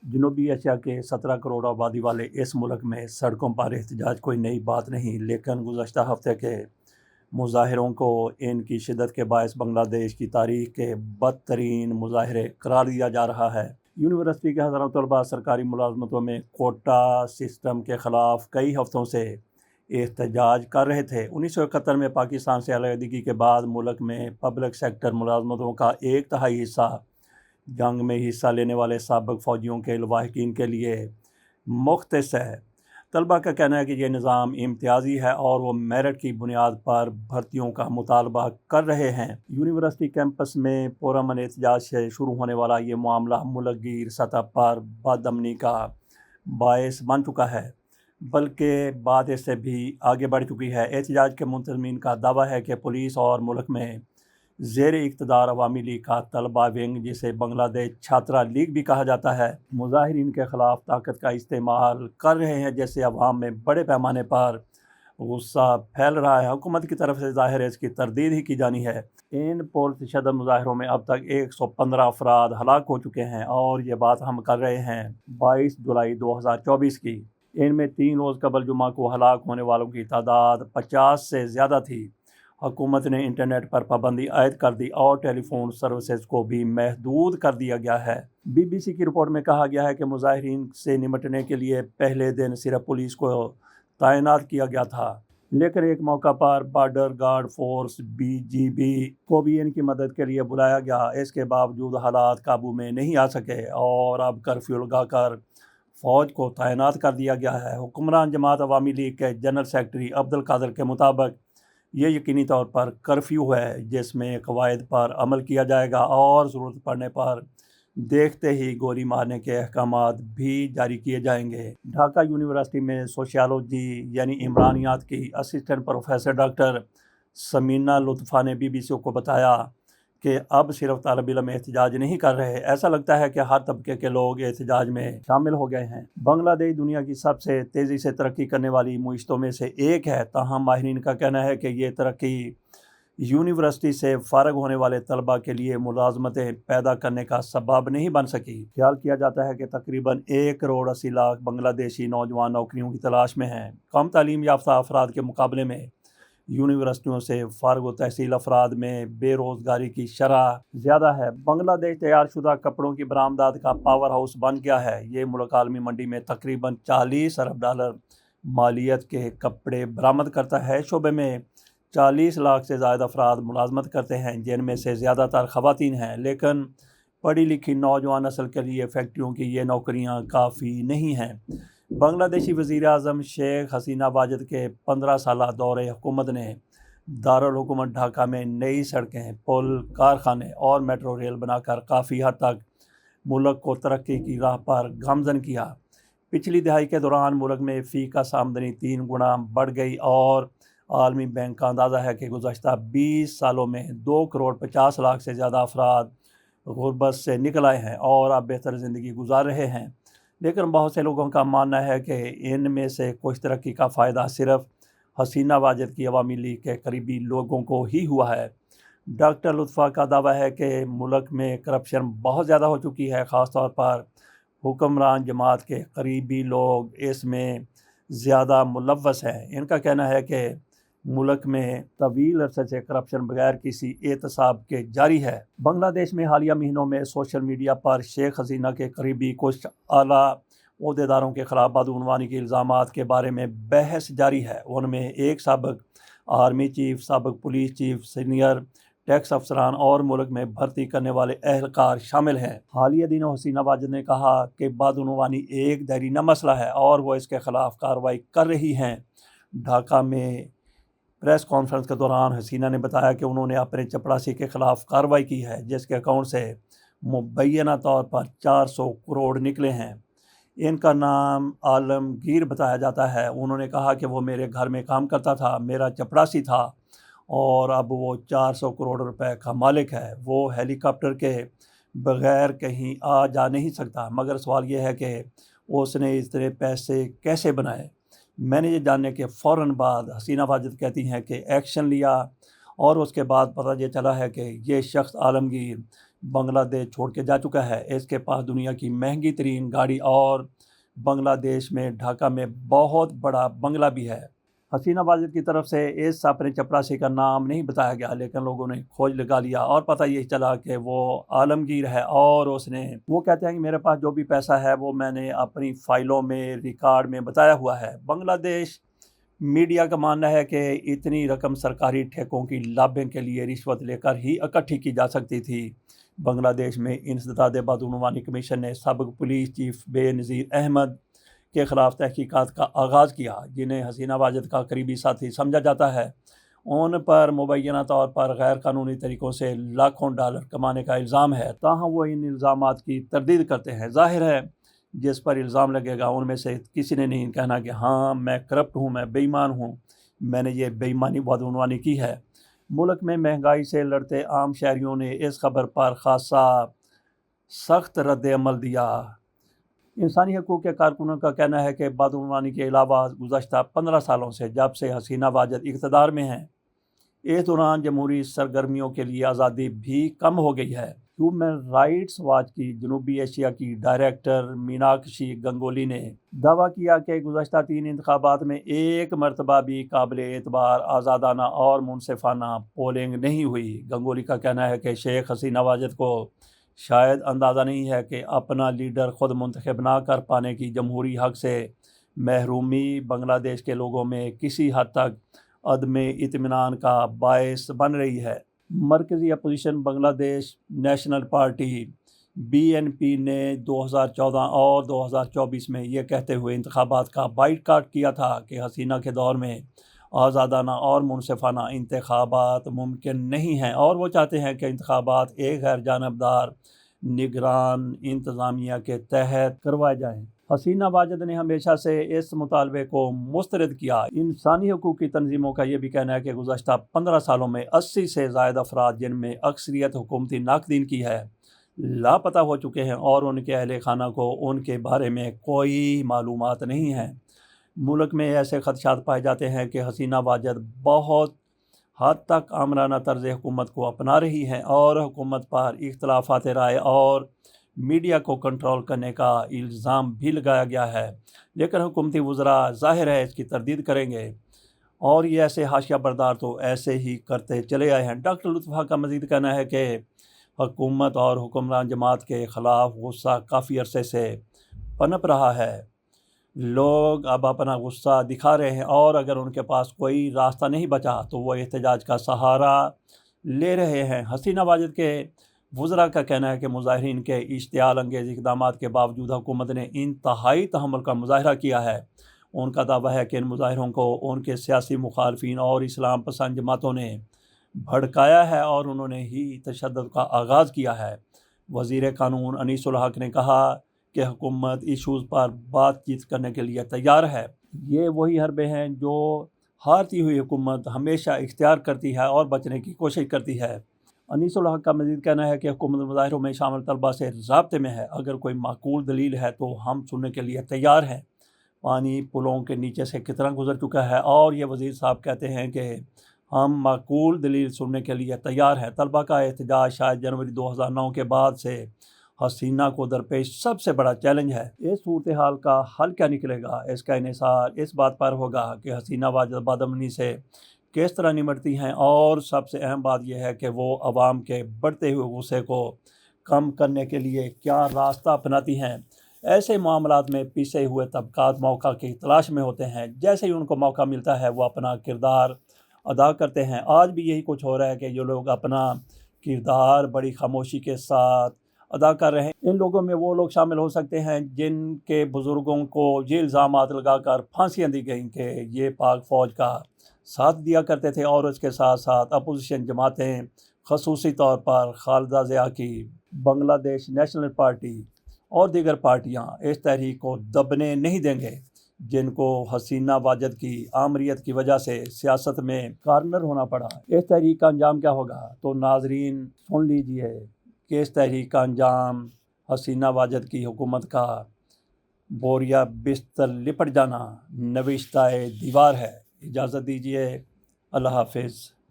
جنوبی ایشیا کے 17 کروڑ آبادی والے اس ملک میں سڑکوں پر احتجاج کوئی نئی بات نہیں، لیکن گزشتہ ہفتے کے مظاہروں کو ان کی شدت کے باعث بنگلہ دیش کی تاریخ کے بدترین مظاہرے قرار دیا جا رہا ہے۔ یونیورسٹی کے ہزاروں طلباء سرکاری ملازمتوں میں کوٹا سسٹم کے خلاف کئی ہفتوں سے احتجاج کر رہے تھے۔ 1971 میں پاکستان سے علیحدگی کے بعد ملک میں پبلک سیکٹر ملازمتوں کا 1/3 حصہ جنگ میں حصہ لینے والے سابق فوجیوں کے لواحقین کے لیے مختص ہے۔ طلباء کا کہنا ہے کہ یہ نظام امتیازی ہے اور وہ میرٹ کی بنیاد پر بھرتیوں کا مطالبہ کر رہے ہیں۔ یونیورسٹی کیمپس میں پرامن احتجاج سے شروع ہونے والا یہ معاملہ ملک گیر سطح پر بد امنی کا باعث بن چکا ہے، بلکہ بات اس سے بھی آگے بڑھ چکی ہے۔ احتجاج کے منتظمین کا دعویٰ ہے کہ پولیس اور ملک میں زیر اقتدار عوامی لیگ کا طلباء ونگ، جسے بنگلہ دیش چھاترا لیگ بھی کہا جاتا ہے، مظاہرین کے خلاف طاقت کا استعمال کر رہے ہیں، جس سے عوام میں بڑے پیمانے پر غصہ پھیل رہا ہے۔ حکومت کی طرف سے ظاہر ہے اس کی تردید ہی کی جانی ہے۔ ان پرتشدد مظاہروں میں اب تک 115 افراد ہلاک ہو چکے ہیں، اور یہ بات ہم کر رہے ہیں 22 جولائی 2024 کی۔ ان میں 3 روز قبل جمعہ کو ہلاک ہونے والوں کی تعداد 50 سے زیادہ تھی۔ حکومت نے انٹرنیٹ پر پابندی عائد کر دی اور ٹیلی فون سروسز کو بھی محدود کر دیا گیا ہے۔ بی بی سی کی رپورٹ میں کہا گیا ہے کہ مظاہرین سے نمٹنے کے لیے پہلے دن صرف پولیس کو تعینات کیا گیا تھا، لیکن ایک موقع پر بارڈر گارڈ فورس BGB کو بھی ان کی مدد کے لیے بلایا گیا۔ اس کے باوجود حالات قابو میں نہیں آ سکے اور اب کرفیو لگا کر فوج کو تعینات کر دیا گیا ہے۔ حکمران جماعت عوامی لیگ کے جنرل سیکرٹری عبدالقادر کے مطابق یہ یقینی طور پر کرفیو ہے، جس میں قواعد پر عمل کیا جائے گا اور ضرورت پڑنے پر دیکھتے ہی گولی مارنے کے احکامات بھی جاری کیے جائیں گے۔ ڈھاکہ یونیورسٹی میں سوشیالوجی یعنی عمرانیات کی اسسٹنٹ پروفیسر ڈاکٹر سمینا لطفہ نے BBC کو بتایا کہ اب صرف طالب علم احتجاج نہیں کر رہے، ایسا لگتا ہے کہ ہر طبقے کے لوگ احتجاج میں شامل ہو گئے ہیں۔ بنگلہ دیش دنیا کی سب سے تیزی سے ترقی کرنے والی معیشتوں میں سے ایک ہے، تاہم ماہرین کا کہنا ہے کہ یہ ترقی یونیورسٹی سے فارغ ہونے والے طلباء کے لیے ملازمتیں پیدا کرنے کا سبب نہیں بن سکی۔ خیال کیا جاتا ہے کہ تقریباً 1 کروڑ 80 لاکھ بنگلہ دیشی نوجوان نوکریوں کی تلاش میں ہیں۔ کم تعلیم یافتہ افراد کے مقابلے میں یونیورسٹیوں سے فارغ التحصیل افراد میں بے روزگاری کی شرح زیادہ ہے۔ بنگلہ دیش تیار شدہ کپڑوں کی برآمدات کا پاور ہاؤس بن گیا ہے۔ یہ ملک عالمی منڈی میں تقریباً $40 ارب مالیت کے کپڑے برآمد کرتا ہے۔ شعبے میں 40 لاکھ سے زائد افراد ملازمت کرتے ہیں، جن میں سے زیادہ تر خواتین ہیں، لیکن پڑھی لکھی نوجوان نسل کے لیے فیکٹریوں کی یہ نوکریاں کافی نہیں ہیں۔ بنگلہ دیشی وزیر اعظم شیخ حسینہ واجد کے 15 سالہ دور حکومت نے دارالحکومت ڈھاکہ میں نئی سڑکیں، پل، کارخانے اور میٹرو ریل بنا کر کافی حد تک ملک کو ترقی کی راہ پر گامزن کیا۔ پچھلی دہائی کے دوران ملک میں فی کس آمدنی 3 گنا بڑھ گئی اور عالمی بینک کا اندازہ ہے کہ گزشتہ 20 سالوں میں 2 کروڑ 50 لاکھ سے زیادہ افراد غربت سے نکل آئے ہیں اور اب بہتر زندگی گزار رہے ہیں، لیکن بہت سے لوگوں کا ماننا ہے کہ ان میں سے کچھ ترقی کا فائدہ صرف حسینہ واجد کی عوامی لیگ کے قریبی لوگوں کو ہی ہوا ہے۔ ڈاکٹر لطفہ کا دعویٰ ہے کہ ملک میں کرپشن بہت زیادہ ہو چکی ہے، خاص طور پر حکمران جماعت کے قریبی لوگ اس میں زیادہ ملوث ہیں۔ ان کا کہنا ہے کہ ملک میں طویل عرصے سے کرپشن بغیر کسی احتساب کے جاری ہے۔ بنگلہ دیش میں حالیہ مہینوں میں سوشل میڈیا پر شیخ حسینہ کے قریبی کچھ اعلیٰ عہدیداروں کے خلاف بدعنوانی کے الزامات کے بارے میں بحث جاری ہے۔ ان میں ایک سابق آرمی چیف، سابق پولیس چیف، سینئر ٹیکس افسران اور ملک میں بھرتی کرنے والے اہلکار شامل ہیں۔ حالیہ دنوں حسینہ واجد نے کہا کہ بدعنوانی ایک دیرینہ مسئلہ ہے اور وہ اس کے خلاف کارروائی کر رہی ہیں۔ ڈھاکہ میں پریس کانفرنس کے دوران حسینہ نے بتایا کہ انہوں نے اپنے چپڑاسی کے خلاف کارروائی کی ہے، جس کے اکاؤنٹ سے مبینہ طور پر 400 کروڑ نکلے ہیں۔ ان کا نام عالمگیر بتایا جاتا ہے۔ انہوں نے کہا کہ وہ میرے گھر میں کام کرتا تھا، میرا چپڑاسی تھا اور اب وہ 400 کروڑ روپے کا مالک ہے۔ وہ ہیلی کاپٹر کے بغیر کہیں آ جا نہیں سکتا، مگر سوال یہ ہے کہ اس نے اتنے پیسے کیسے بنائے۔ میں نے یہ جاننے کے فوراً بعد، حسینہ واجد کہتی ہیں، کہ ایکشن لیا اور اس کے بعد پتہ یہ چلا ہے کہ یہ شخص عالمگیر بنگلہ دیش چھوڑ کے جا چکا ہے۔ اس کے پاس دنیا کی مہنگی ترین گاڑی اور بنگلہ دیش میں ڈھاکہ میں بہت بڑا بنگلہ بھی ہے۔ حسینہ واجد کی طرف سے اس اپنے چپراسی کا نام نہیں بتایا گیا، لیکن لوگوں نے کھوج لگا لیا اور پتہ یہ چلا کہ وہ عالمگیر ہے، اور وہ کہتے ہیں کہ میرے پاس جو بھی پیسہ ہے وہ میں نے اپنی فائلوں میں ریکارڈ میں بتایا ہوا ہے۔ بنگلہ دیش میڈیا کا ماننا ہے کہ اتنی رقم سرکاری ٹھیکوں کی لابنگ کے لیے رشوت لے کر ہی اکٹھی کی جا سکتی تھی۔ بنگلہ دیش میں انسداد بدعنوانی کمیشن نے سابق پولیس چیف بے نظیر احمد کے خلاف تحقیقات کا آغاز کیا، جنہیں حسینہ واجد کا قریبی ساتھی سمجھا جاتا ہے۔ ان پر مبینہ طور پر غیر قانونی طریقوں سے لاکھوں ڈالر کمانے کا الزام ہے، تاہم وہ ان الزامات کی تردید کرتے ہیں۔ ظاہر ہے جس پر الزام لگے گا ان میں سے کسی نے نہیں کہنا کہ ہاں میں کرپٹ ہوں، میں بے ایمان ہوں، میں نے یہ بے ایمانی بدعنوانی کی ہے۔ ملک میں مہنگائی سے لڑتے عام شہریوں نے اس خبر پر خاصا سخت رد عمل دیا۔ انسانی حقوق کے کارکنوں کا کہنا ہے کہ بدعنوانی کے علاوہ گزشتہ 15 سالوں سے جب سے حسینہ واجد اقتدار میں ہیں، اس دوران جمہوری سرگرمیوں کے لیے آزادی بھی کم ہو گئی ہے۔ ہیومن رائٹس واچ کی جنوبی ایشیا کی ڈائریکٹر میناکشی گنگولی نے دعویٰ کیا کہ گزشتہ 3 انتخابات میں ایک مرتبہ بھی قابل اعتبار آزادانہ اور منصفانہ پولنگ نہیں ہوئی۔ گنگولی کا کہنا ہے کہ شیخ حسینہ واجد کو شاید اندازہ نہیں ہے کہ اپنا لیڈر خود منتخب نہ کر پانے کی جمہوری حق سے محرومی بنگلہ دیش کے لوگوں میں کسی حد تک عدم اطمینان کا باعث بن رہی ہے۔ مرکزی اپوزیشن بنگلہ دیش نیشنل پارٹی BNP نے 2014 اور 2024 میں یہ کہتے ہوئے انتخابات کا بائیکاٹ کیا تھا کہ حسینہ کے دور میں آزادانہ اور منصفانہ انتخابات ممکن نہیں ہیں، اور وہ چاہتے ہیں کہ انتخابات ایک غیر جانبدار نگران انتظامیہ کے تحت کروائے جائیں۔ حسینہ واجد نے ہمیشہ سے اس مطالبے کو مسترد کیا۔ انسانی حقوق کی تنظیموں کا یہ بھی کہنا ہے کہ گزشتہ 15 سالوں میں 80 سے زائد افراد، جن میں اکثریت حکومتی ناقدین کی ہے، لاپتہ ہو چکے ہیں، اور ان کے اہل خانہ کو ان کے بارے میں کوئی معلومات نہیں ہیں۔ ملک میں ایسے خدشات پائے جاتے ہیں کہ حسینہ واجد بہت حد تک آمرانہ طرز حکومت کو اپنا رہی ہیں، اور حکومت پر اختلافات رائے اور میڈیا کو کنٹرول کرنے کا الزام بھی لگایا گیا ہے، لیکن حکومتی وزراء ظاہر ہے اس کی تردید کریں گے، اور یہ ایسے حاشیہ بردار تو ایسے ہی کرتے چلے آئے ہیں۔ ڈاکٹر لطفہ کا مزید کہنا ہے کہ حکومت اور حکمران جماعت کے خلاف غصہ کافی عرصے سے پنپ رہا ہے۔ لوگ اب اپنا غصہ دکھا رہے ہیں، اور اگر ان کے پاس کوئی راستہ نہیں بچا تو وہ احتجاج کا سہارا لے رہے ہیں۔ حسینہ واجد کے وزراء کا کہنا ہے کہ مظاہرین کے اشتعال انگیز اقدامات کے باوجود حکومت نے انتہائی تحمل کا مظاہرہ کیا ہے۔ ان کا دعویٰ ہے کہ ان مظاہروں کو ان کے سیاسی مخالفین اور اسلام پسند جماعتوں نے بھڑکایا ہے، اور انہوں نے ہی تشدد کا آغاز کیا ہے۔ وزیر قانون انیس الحق نے کہا کہ حکومت ایشوز پر بات چیت کرنے کے لیے تیار ہے۔ یہ وہی حربے ہیں جو ہارتی ہوئی حکومت ہمیشہ اختیار کرتی ہے اور بچنے کی کوشش کرتی ہے۔ انیس الحق کا مزید کہنا ہے کہ حکومت مظاہروں میں شامل طلبہ سے رابطے میں ہے، اگر کوئی معقول دلیل ہے تو ہم سننے کے لیے تیار ہیں۔ پانی پلوں کے نیچے سے کتنا گزر چکا ہے، اور یہ وزیر صاحب کہتے ہیں کہ ہم معقول دلیل سننے کے لیے تیار ہیں۔ طلبہ کا احتجاج شاید جنوری 2009 کے بعد سے حسینہ کو درپیش سب سے بڑا چیلنج ہے۔ اس صورتحال کا حل کیا نکلے گا، اس کا انحصار اس بات پر ہوگا کہ حسینہ واجد بدامنی سے کس طرح نمٹتی ہیں، اور سب سے اہم بات یہ ہے کہ وہ عوام کے بڑھتے ہوئے غصے کو کم کرنے کے لیے کیا راستہ اپناتی ہیں۔ ایسے معاملات میں پیچھے ہوئے طبقات موقع کی تلاش میں ہوتے ہیں، جیسے ہی ان کو موقع ملتا ہے وہ اپنا کردار ادا کرتے ہیں۔ آج بھی یہی کچھ ہو رہا ہے کہ جو لوگ اپنا کردار بڑی خاموشی کے ساتھ ادا کر رہے ہیں، ان لوگوں میں وہ لوگ شامل ہو سکتے ہیں جن کے بزرگوں کو یہ الزامات لگا کر پھانسیاں دی گئیں کہ یہ پاک فوج کا ساتھ دیا کرتے تھے، اور اس کے ساتھ ساتھ اپوزیشن جماعتیں، خصوصی طور پر خالدہ ضیاء کی بنگلہ دیش نیشنل پارٹی اور دیگر پارٹیاں اس تحریک کو دبنے نہیں دیں گے، جن کو حسینہ واجد کی آمریت کی وجہ سے سیاست میں کارنر ہونا پڑا۔ اس تحریک کا انجام کیا ہوگا؟ تو ناظرین سن لیجئے کہ اس تحریک کا انجام حسینہ واجد کی حکومت کا بوریا بستر لپٹ جانا نوشتہ دیوار ہے۔ اجازت دیجیے، اللہ حافظ۔